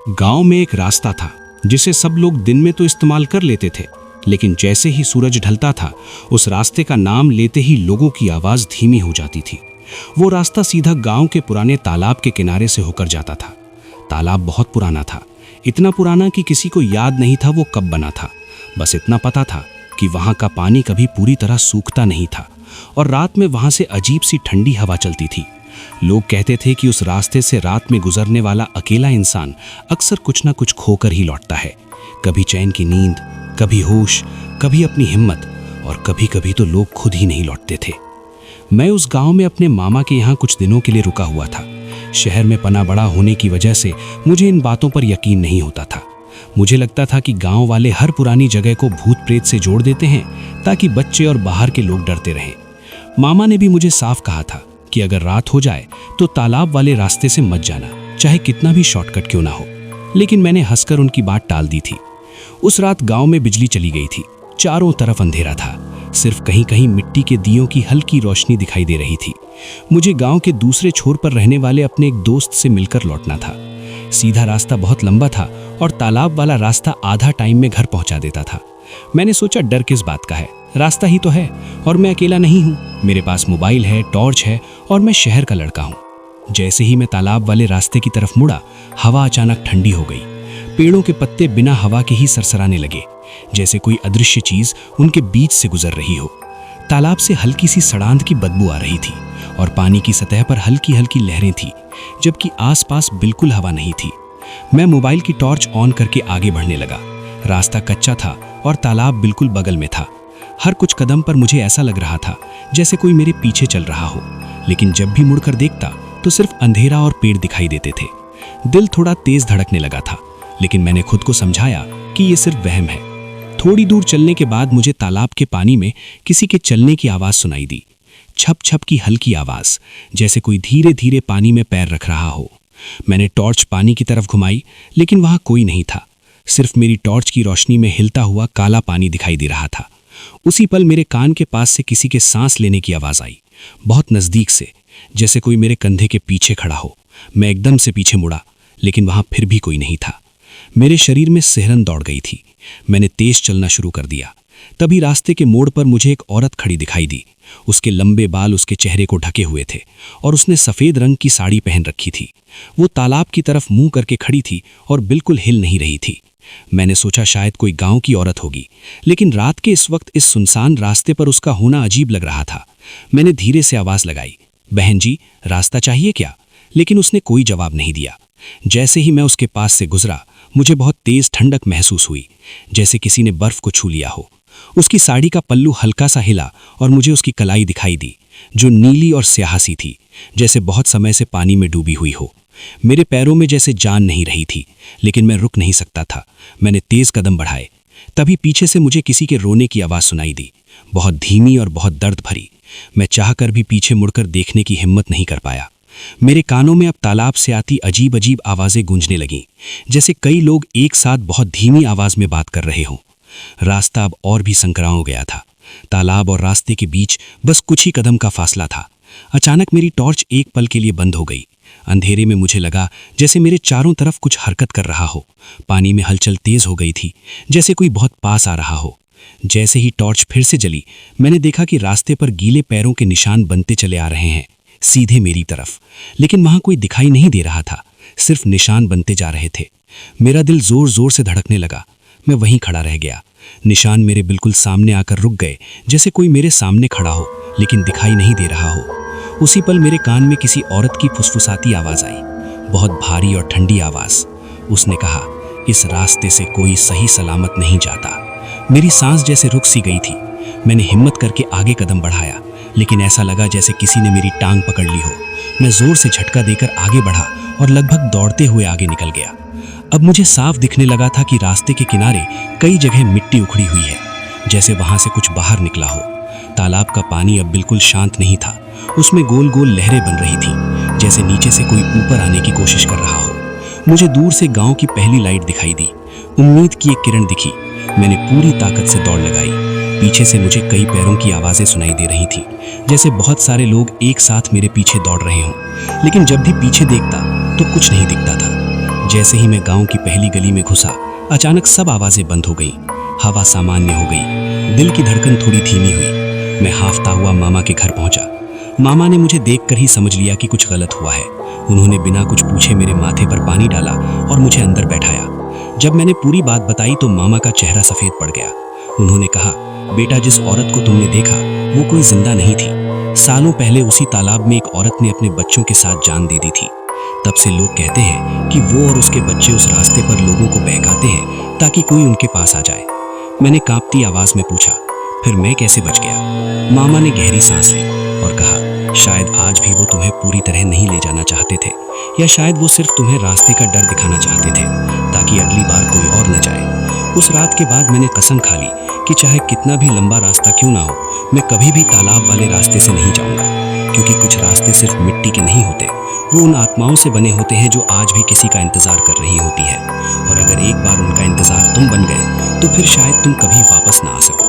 गांव में एक रास्ता था जिसे सब लोग दिन में तो इस्तेमाल कर लेते थे, लेकिन जैसे ही सूरज ढलता था उस रास्ते का नाम लेते ही लोगों की आवाज धीमी हो जाती थी। वो रास्ता सीधा गांव के पुराने तालाब के किनारे से होकर जाता था। तालाब बहुत पुराना था, इतना पुराना कि किसी को याद नहीं था वो कब बना था। बस इतना पता था कि वहां का पानी कभी पूरी तरह सूखता नहीं था और रात में वहां से अजीब सी ठंडी हवा चलती थी। लोग कहते थे कि उस रास्ते से रात में गुजरने वाला अकेला इंसान अक्सर कुछ ना कुछ खोकर ही लौटता है। कभी चैन की नींद, कभी होश, कभी अपनी हिम्मत, और कभी कभी तो लोग खुद ही नहीं लौटते थे। मैं उस गांव में अपने मामा के यहाँ कुछ दिनों के लिए रुका हुआ था। शहर में पना बड़ा होने की वजह से मुझे इन बातों पर यकीन नहीं होता था। मुझे लगता था कि गांव वाले हर पुरानी जगह को भूत प्रेत से जोड़ देते हैं ताकि बच्चे और बाहर के लोग डरते रहें। मामा ने भी मुझे साफ कहा था कि अगर रात हो जाए तो तालाब वाले रास्ते से मत जाना, चाहे कितना भी शॉर्टकट क्यों ना हो। लेकिन मैंने हंसकर उनकी बात टाल दी थी। उस रात गांव में बिजली चली गई थी। चारों तरफ अंधेरा था, सिर्फ कहीं कहीं मिट्टी के दियों की हल्की रोशनी दिखाई दे रही थी। मुझे गांव के दूसरे छोर पर रहने वाले अपने एक दोस्त से मिलकर लौटना था। सीधा रास्ता बहुत लंबा था और तालाब वाला रास्ता आधा टाइम में घर पहुंचा देता था। मैंने सोचा डर किस बात का है, रास्ता ही तो है और मैं अकेला नहीं हूँ। मेरे पास मोबाइल है, टॉर्च है और मैं शहर का लड़का हूँ। जैसे ही मैं तालाब वाले रास्ते की तरफ मुड़ा, हवा अचानक ठंडी हो गई। पेड़ों के पत्ते बिना हवा के ही सरसराने लगे, जैसे कोई अदृश्य चीज उनके बीच से गुजर रही हो। तालाब से हल्की सी सड़ांध की बदबू आ रही थी और पानी की सतह पर हल्की हल्की लहरें थी, जबकि आसपास बिल्कुल हवा नहीं थी। मैं मोबाइल की टॉर्च ऑन करके आगे बढ़ने लगा। रास्ता कच्चा था और तालाब बिल्कुल बगल में था। हर कुछ कदम पर मुझे ऐसा लग रहा था जैसे कोई मेरे पीछे चल रहा हो, लेकिन जब भी मुड़कर देखता तो सिर्फ अंधेरा और पेड़ दिखाई देते थे। दिल थोड़ा तेज धड़कने लगा था, लेकिन मैंने खुद को समझाया कि ये सिर्फ वहम है। थोड़ी दूर चलने के बाद मुझे तालाब के पानी में किसी के चलने की आवाज सुनाई दी। छप छप की हल्की आवाज, जैसे कोई धीरे धीरे पानी में पैर रख रहा हो। मैंने टॉर्च पानी की तरफ घुमाई, लेकिन वहां कोई नहीं था। सिर्फ मेरी टॉर्च की रोशनी में हिलता हुआ काला पानी दिखाई दे रहा था। उसी पल मेरे कान के पास से किसी के सांस लेने की आवाज आई, बहुत नजदीक से, जैसे कोई मेरे कंधे के पीछे खड़ा हो। मैं एकदम से पीछे मुड़ा, लेकिन वहां फिर भी कोई नहीं था। मेरे शरीर में सिहरन दौड़ गई थी। मैंने तेज चलना शुरू कर दिया। तभी रास्ते के मोड़ पर मुझे एक औरत खड़ी दिखाई दी। उसके लंबे बाल उसके चेहरे को ढके हुए थे और उसने सफेद रंग की साड़ी पहन रखी थी। वो तालाब की तरफ मुंह करके खड़ी थी और बिल्कुल हिल नहीं रही थी। मैंने सोचा शायद कोई गांव की औरत होगी, लेकिन रात के इस वक्त इस सुनसान रास्ते पर उसका होना अजीब लग रहा था। मैंने धीरे से आवाज लगाई, बहन जी, रास्ता चाहिए क्या? लेकिन उसने कोई जवाब नहीं दिया। जैसे ही मैं उसके पास से गुजरा, मुझे बहुत तेज ठंडक महसूस हुई, जैसे किसी ने बर्फ को छू लिया हो। उसकी साड़ी का पल्लू हल्का सा हिला और मुझे उसकी कलाई दिखाई दी, जो नीली और स्याही थी, जैसे बहुत समय से पानी में डूबी हुई हो। मेरे पैरों में जैसे जान नहीं रही थी, लेकिन मैं रुक नहीं सकता था। मैंने तेज कदम बढ़ाए। तभी पीछे से मुझे किसी के रोने की आवाज सुनाई दी, बहुत धीमी और बहुत दर्द भरी। मैं चाहकर भी पीछे मुड़कर देखने की हिम्मत नहीं कर पाया। मेरे कानों में अब तालाब से आती अजीब अजीब आवाजें गूंजने लगीं, जैसे कई लोग एक साथ बहुत धीमी आवाज में बात कर रहे हों। रास्ता अब और भी संकराओं गया था। तालाब और रास्ते के बीच बस कुछ ही कदम का फासला था। अचानक मेरी टॉर्च एक पल के लिए बंद हो गई। अंधेरे में मुझे लगा जैसे मेरे चारों तरफ कुछ हरकत कर रहा हो। पानी में हलचल तेज हो गई थी, जैसे कोई बहुत पास आ रहा हो। जैसे ही टॉर्च फिर से जली, मैंने देखा कि रास्ते पर गीले पैरों के निशान बनते चले आ रहे हैं, सीधे मेरी तरफ। लेकिन वहां कोई दिखाई नहीं दे रहा था, सिर्फ निशान बनते जा रहे थे। मेरा दिल जोर जोर से धड़कने लगा। मैं वहीं खड़ा रह गया। निशान मेरे बिल्कुल सामने आकर रुक गए, जैसे कोई मेरे सामने खड़ा हो लेकिन दिखाई नहीं दे रहा हो। उसी पल मेरे कान में किसी औरत की फुसफुसाती आवाज आई, बहुत भारी और ठंडी आवाज। उसने कहा, इस रास्ते से कोई सही सलामत नहीं जाता। मेरी सांस जैसे रुक सी गई थी। मैंने हिम्मत करके आगे कदम बढ़ाया, लेकिन ऐसा लगा जैसे किसी ने मेरी टांग पकड़ ली हो। मैं जोर से झटका देकर आगे बढ़ा और लगभग दौड़ते हुए आगे निकल गया। अब मुझे साफ दिखने लगा था कि रास्ते के किनारे कई जगह मिट्टी उखड़ी हुई है, जैसे वहां से कुछ बाहर निकला हो। तालाब का पानी अब बिल्कुल शांत नहीं था। उसमें गोल गोल लहरें बन रही थी, जैसे नीचे से कोई ऊपर आने की कोशिश कर रहा हो। मुझे दूर से गांव की पहली लाइट दिखाई दी। उम्मीद की एक किरण दिखी। मैंने पूरी ताकत से दौड़ लगाई। पीछे से मुझे कई पैरों की आवाजें सुनाई दे रही थी, जैसे बहुत सारे लोग एक साथ मेरे पीछे दौड़ रहे हों। लेकिन जब भी पीछे देखता तो कुछ नहीं दिखता था। जैसे ही मैं गांव की पहली गली में घुसा, अचानक सब आवाजें बंद हो गईं। हवा सामान्य हो गई। दिल की धड़कन थोड़ी धीमी हुई। मैं हांफता हुआ मामा के घर पहुंचा। मामा ने मुझे देखकर ही समझ लिया कि कुछ गलत हुआ है। उन्होंने बिना कुछ पूछे मेरे माथे पर पानी डाला और मुझे अंदर बैठाया। जब मैंने पूरी बात बताई तो मामा का चेहरा सफेद पड़ गया। उन्होंने कहा, बेटा, जिस औरत को तुमने देखा वो कोई जिंदा नहीं थी। सालों पहले उसी तालाब में एक औरत ने अपने बच्चों के साथ जान दे दी थी। तब से लोग कहते हैं कि वो और उसके बच्चे उस रास्ते पर लोगों को बहकाते हैं ताकि कोई उनके पास आ जाए। मैंने कांपती आवाज में पूछा, फिर मैं कैसे बच गया? मामा ने गहरी सांस ली और कहा, शायद आज भी वो तुम्हें पूरी तरह नहीं ले जाना चाहते थे, या शायद वो सिर्फ तुम्हें रास्ते का डर दिखाना चाहते थे ताकि अगली बार कोई और न जाए। उस रात के बाद मैंने कसम खा ली कि चाहे कितना भी लंबा रास्ता क्यों ना हो, मैं कभी भी तालाब वाले रास्ते से नहीं जाऊंगा, क्योंकि कुछ रास्ते सिर्फ मिट्टी के नहीं होते, वो उन आत्माओं से बने होते हैं जो आज भी किसी का इंतजार कर रही होती है। और अगर एक बार उनका इंतजार तुम बन गए तो फिर शायद तुम कभी वापस ना आ सको।